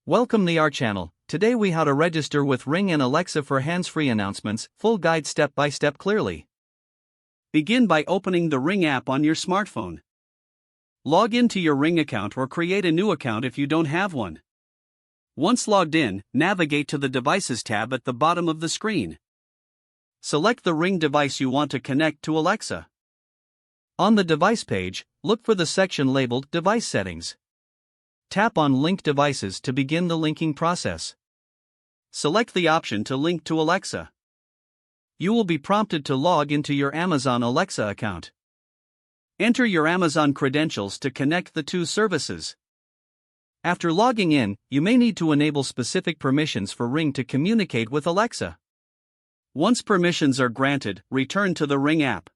Welcome to our channel. Today we how to register with Ring and Alexa for hands-free announcements, full guide step by step clearly. Begin by opening the Ring app on your smartphone. Log into your Ring account or create a new account if you don't have one. Once logged in, navigate to the Devices tab at the bottom of the screen. Select the Ring device you want to connect to Alexa. On the device page, look for the section labeled Device Settings. Tap on Link Devices to begin the linking process. Select the option to link to Alexa. You will be prompted to log into your Amazon Alexa account. Enter your Amazon credentials to connect the two services. After logging in, you may need to enable specific permissions for Ring to communicate with Alexa. Once permissions are granted, return to the Ring app.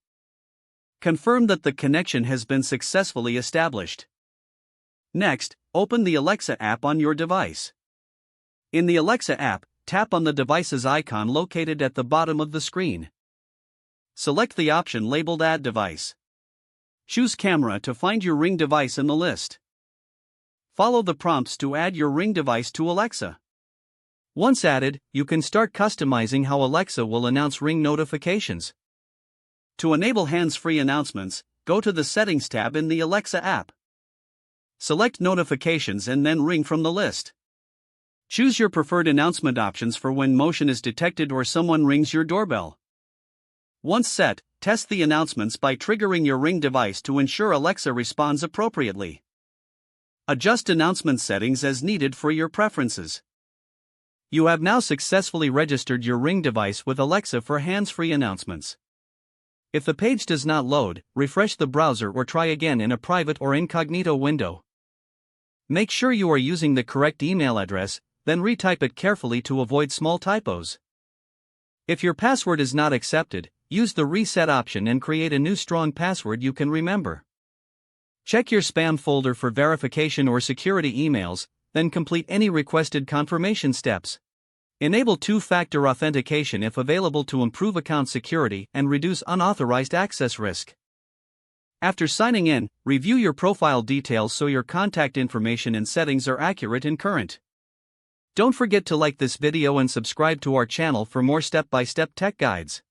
Confirm that the connection has been successfully established. Next, open the Alexa app on your device. In the Alexa app, tap on the device's icon located at the bottom of the screen. Select the option labeled Add Device. Choose Camera to find your Ring device in the list. Follow the prompts to add your Ring device to Alexa. Once added, you can start customizing how Alexa will announce Ring notifications. To enable hands-free announcements, go to the Settings tab in the Alexa app. Select Notifications and then Ring from the list. Choose your preferred announcement options for when motion is detected or someone rings your doorbell. Once set, test the announcements by triggering your Ring device to ensure Alexa responds appropriately. Adjust announcement settings as needed for your preferences. You have now successfully registered your Ring device with Alexa for hands-free announcements. If the page does not load, refresh the browser or try again in a private or incognito window. Make sure you are using the correct email address, then retype it carefully to avoid small typos. If your password is not accepted, use the reset option and create a new strong password you can remember. Check your spam folder for verification or security emails, then complete any requested confirmation steps. Enable two-factor authentication if available to improve account security and reduce unauthorized access risk. After signing in, review your profile details so your contact information and settings are accurate and current. Don't forget to like this video and subscribe to our channel for more step-by-step tech guides.